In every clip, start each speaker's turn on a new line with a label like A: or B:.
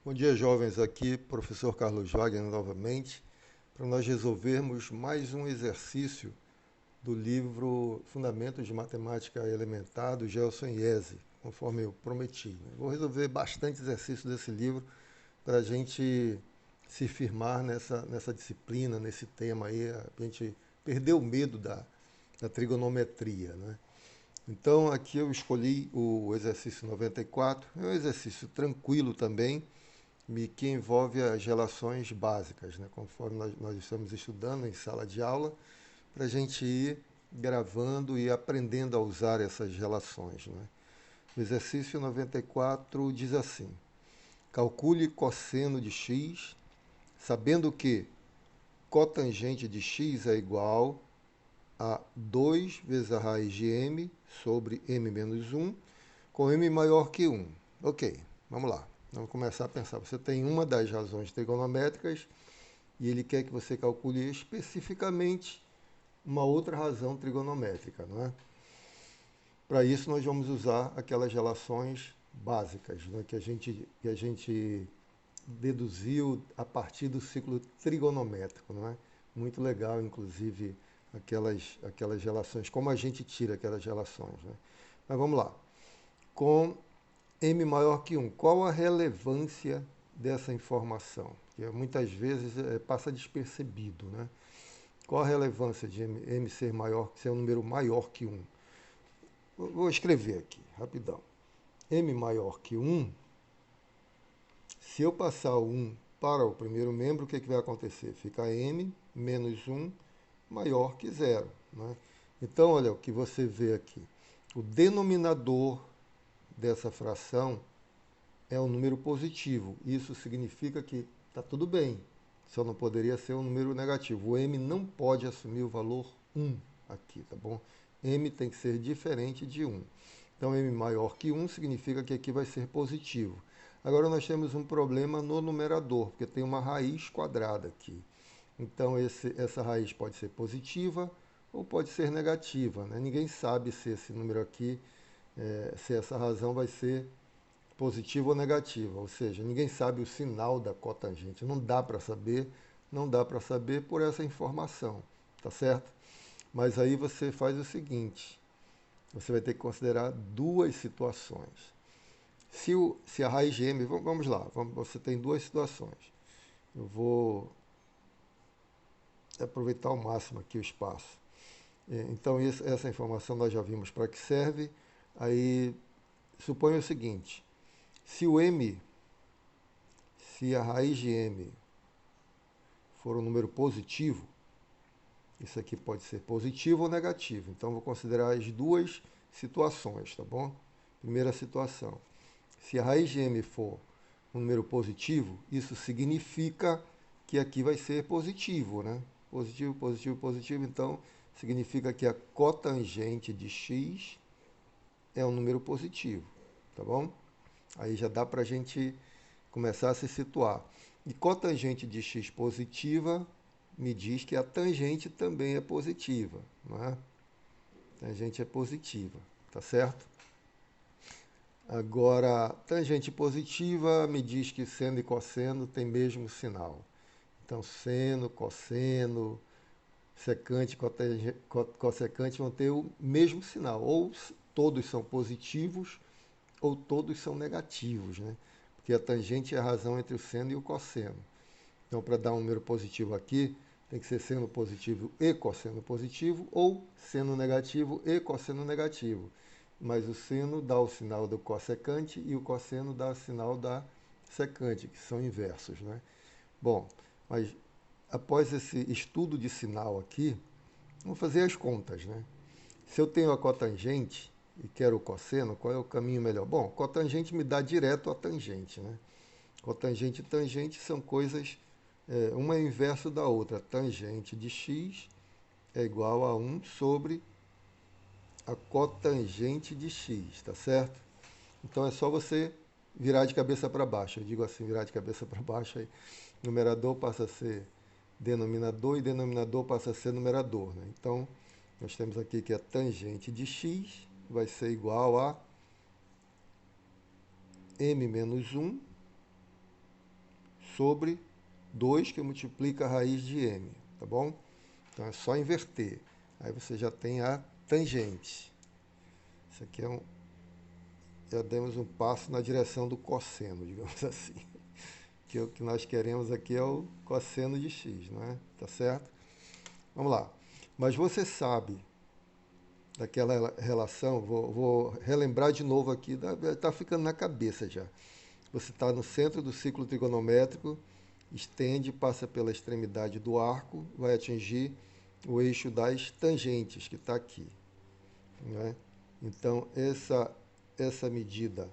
A: Bom dia, jovens. Aqui, professor Carlos Wagner novamente, para nós resolvermos mais um exercício do livro Fundamentos de Matemática Elementar, do Gelson Iese, conforme eu prometi. Vou resolver bastante exercício desse livro para a gente se firmar nessa disciplina, nesse tema aí, a gente perder o medo da trigonometria, né? Então, aqui eu escolhi o exercício 94, é um exercício tranquilo também, e que envolve as relações básicas, né? Conforme nós estamos estudando em sala de aula, para a gente ir gravando e aprendendo a usar essas relações, né? O exercício 94 diz assim: calcule cosseno de x, sabendo que cotangente de x é igual a 2 vezes a raiz de m sobre m menos 1, com m maior que 1. Ok, vamos lá. Vamos começar a pensar. Você tem uma das razões trigonométricas e ele quer que você calcule especificamente uma outra razão trigonométrica, não é? Para isso, nós vamos usar aquelas relações básicas, né, que a gente deduziu a partir do ciclo trigonométrico, não é? Muito legal, inclusive, aquelas relações, como a gente tira aquelas relações, né? Mas vamos lá. Com m maior que 1, qual a relevância dessa informação? Que muitas vezes passa despercebido, né? Qual a relevância de m ser maior, ser um número maior que 1? Vou escrever aqui, rapidão. M maior que 1, se eu passar o 1 para o primeiro membro, o que vai acontecer? Fica m menos 1 maior que zero, né? Então, olha o que você vê aqui. O denominador dessa fração é um número positivo. Isso significa que está tudo bem. Só não poderia ser um número negativo. O m não pode assumir o valor 1 aqui, tá bom? M tem que ser diferente de 1. Então, m maior que 1 significa que aqui vai ser positivo. Agora, nós temos um problema no numerador, porque tem uma raiz quadrada aqui. Então, essa raiz pode ser positiva ou pode ser negativa, né? Ninguém sabe se esse número aqui, se essa razão vai ser positiva ou negativa, ou seja, ninguém sabe o sinal da cotangente. Não dá para saber, não dá para saber por essa informação, tá certo? Mas aí você faz o seguinte, você vai ter que considerar duas situações. Se a raiz de m, vamos lá, você tem duas situações. Eu vou aproveitar ao máximo aqui o espaço. Então, essa informação nós já vimos para que serve. Aí, suponha o seguinte, se o m, se a raiz de m for um número positivo, isso aqui pode ser positivo ou negativo. Então, vou considerar as duas situações, tá bom? Primeira situação. Se a raiz de m for um número positivo, isso significa que aqui vai ser positivo, né? Positivo, positivo, positivo. Então, significa que a cotangente de x é um número positivo, tá bom? Aí já dá para a gente começar a se situar. E cotangente de x positiva me diz que a tangente também é positiva, não é? A tangente é positiva, tá certo? Agora, tangente positiva me diz que seno e cosseno têm mesmo sinal. Então, seno, cosseno, secante, cossecante vão ter o mesmo sinal. Ou todos são positivos, ou todos são negativos, né? Porque a tangente é a razão entre o seno e o cosseno. Então, para dar um número positivo aqui, tem que ser seno positivo e cosseno positivo, ou seno negativo e cosseno negativo. Mas o seno dá o sinal do cossecante e o cosseno dá o sinal da secante, que são inversos, né? Bom, mas após esse estudo de sinal aqui, vamos fazer as contas, né? Se eu tenho a cotangente e quero o cosseno, qual é o caminho melhor? Bom, cotangente me dá direto a tangente, né? Cotangente e tangente são coisas, uma é o inverso da outra. Tangente de x é igual a 1 sobre a cotangente de x, tá certo? Então é só você virar de cabeça para baixo. Eu digo assim, virar de cabeça para baixo, aí numerador passa a ser denominador e denominador passa a ser numerador, né? Então, nós temos aqui que a tangente de x vai ser igual a m menos 1 sobre 2 que multiplica a raiz de m, tá bom? Então é só inverter. Aí você já tem a tangente. Isso aqui já demos um passo na direção do cosseno, digamos assim. Que o que nós queremos aqui é o cosseno de x, não é? Tá certo? Vamos lá. Mas você sabe daquela relação, vou relembrar de novo aqui, está ficando na cabeça já. Você está no centro do ciclo trigonométrico, estende, passa pela extremidade do arco, vai atingir o eixo das tangentes, que está aqui. Né? Então, essa medida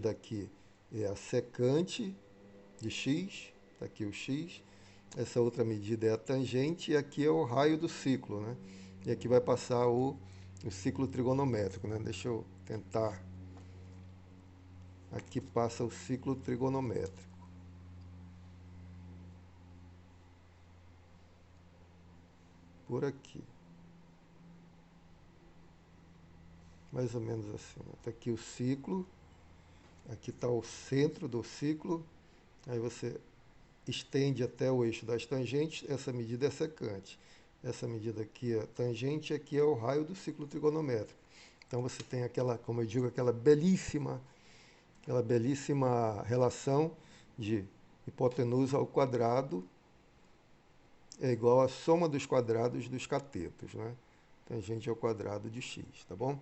A: aqui é a secante de x, está aqui o x, essa outra medida é a tangente, e aqui é o raio do ciclo, né? E aqui vai passar o ciclo trigonométrico, né? Deixa eu tentar. Aqui passa o ciclo trigonométrico. Por aqui. Mais ou menos assim. Está aqui o ciclo. Aqui está o centro do ciclo. Aí você estende até o eixo das tangentes. Essa medida é secante. Essa medida aqui é tangente, aqui é o raio do ciclo trigonométrico. Então você tem aquela, como eu digo, aquela belíssima relação de hipotenusa ao quadrado é igual à soma dos quadrados dos catetos, né? Tangente ao quadrado de x, tá bom?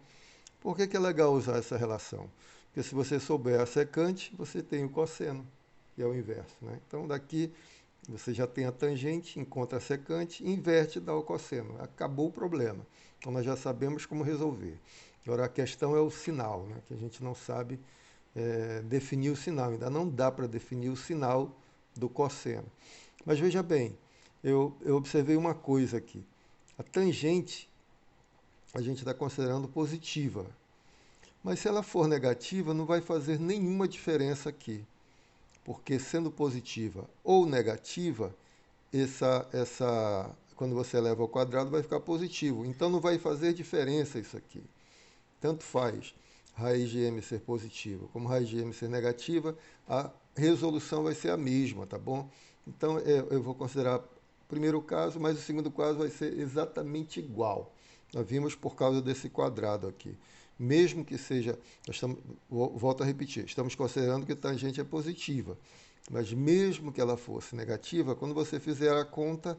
A: Por que é legal usar essa relação? Porque se você souber a secante, você tem o cosseno, e é o inverso, né? Então daqui você já tem a tangente, encontra a secante, inverte e dá o cosseno. Acabou o problema. Então nós já sabemos como resolver. Agora a questão é o sinal, né? Que a gente não sabe definir o sinal. Ainda não dá para definir o sinal do cosseno. Mas veja bem, eu observei uma coisa aqui. A tangente a gente está considerando positiva. Mas se ela for negativa, não vai fazer nenhuma diferença aqui. Porque sendo positiva ou negativa, quando você eleva ao quadrado, vai ficar positivo. Então não vai fazer diferença isso aqui. Tanto faz raiz de m ser positiva como raiz de m ser negativa, a resolução vai ser a mesma, tá bom? Então eu vou considerar o primeiro caso, mas o segundo caso vai ser exatamente igual. Nós vimos por causa desse quadrado aqui. Mesmo que seja, volto a repetir, estamos considerando que a tangente é positiva. Mas mesmo que ela fosse negativa, quando você fizer a conta,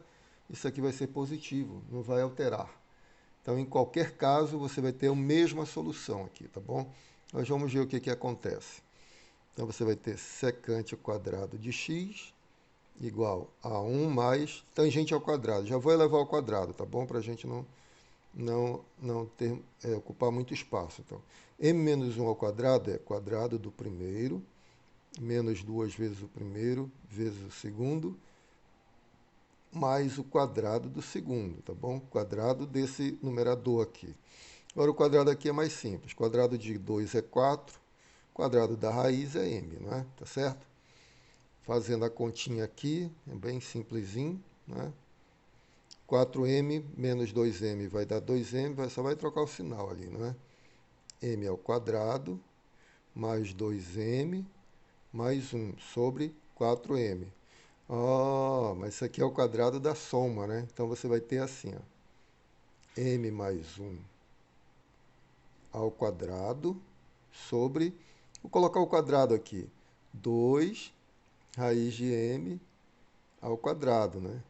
A: isso aqui vai ser positivo, não vai alterar. Então, em qualquer caso, você vai ter a mesma solução aqui, tá bom? Nós vamos ver o que acontece. Então, você vai ter secante ao quadrado de x igual a 1 mais tangente ao quadrado. Já vou elevar ao quadrado, tá bom? Para a gente não ocupar muito espaço. Então, m menos 1 ao quadrado é quadrado do primeiro, menos 2 vezes o primeiro, vezes o segundo, mais o quadrado do segundo, tá bom? Quadrado desse numerador aqui. Agora o quadrado aqui é mais simples. Quadrado de 2 é 4, quadrado da raiz é m, não é? Tá certo? Fazendo a continha aqui, é bem simplesinho, né? 4m menos 2m vai dar 2m, só vai trocar o sinal ali, não é? m ao quadrado mais 2m mais 1 sobre 4m. Mas isso aqui é o quadrado da soma, né? Então você vai ter assim, ó, m mais 1 ao quadrado sobre, vou colocar o quadrado aqui, 2 raiz de m ao quadrado, né?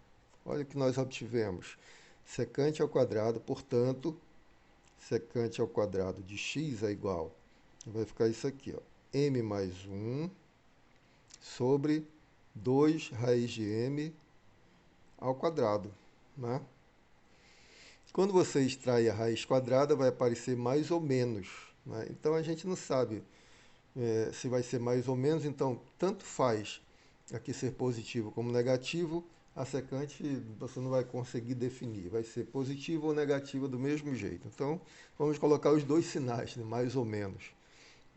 A: Olha o que nós obtivemos. Secante ao quadrado, portanto, secante ao quadrado de x é igual, vai ficar isso aqui, ó, m mais 1 sobre 2 raiz de m ao quadrado, né? Quando você extrai a raiz quadrada, vai aparecer mais ou menos, né? Então a gente não sabe se vai ser mais ou menos, então tanto faz aqui ser positivo como negativo, a secante você não vai conseguir definir, vai ser positivo ou negativa do mesmo jeito. Então vamos colocar os dois sinais, né? Mais ou menos.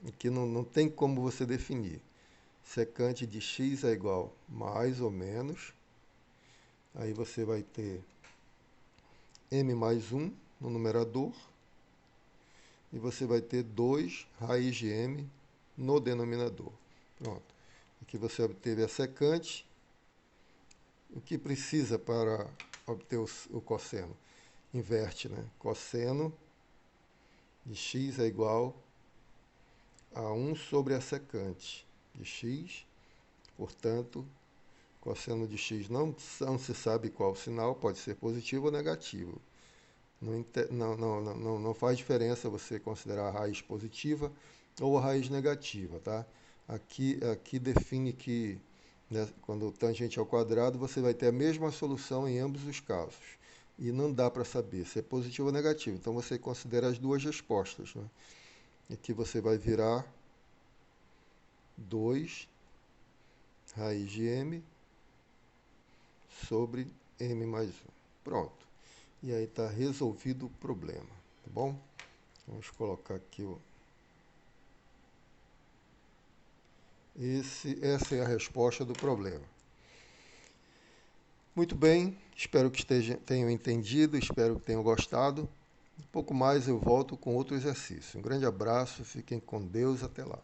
A: Aqui não tem como você definir. Secante de x é igual mais ou menos. Aí você vai ter m mais 1 no numerador. E você vai ter 2 raiz de m no denominador. Pronto. Aqui você obteve a secante. O que precisa para obter o cosseno? Inverte, né? Cosseno de x é igual a 1 sobre a secante de x. Portanto, cosseno de x não se sabe qual sinal, pode ser positivo ou negativo. Não faz diferença você considerar a raiz positiva ou a raiz negativa, tá? Aqui define que, né, quando tangente ao quadrado, você vai ter a mesma solução em ambos os casos. E não dá para saber se é positivo ou negativo. Então você considera as duas respostas, né? E aqui você vai virar 2 raiz de m sobre m mais 1. Pronto. E aí está resolvido o problema, tá bom? Vamos colocar aqui essa é a resposta do problema. Muito bem, espero que tenham entendido, espero que tenham gostado. Um pouco mais eu volto com outro exercício. Um grande abraço, fiquem com Deus, até lá.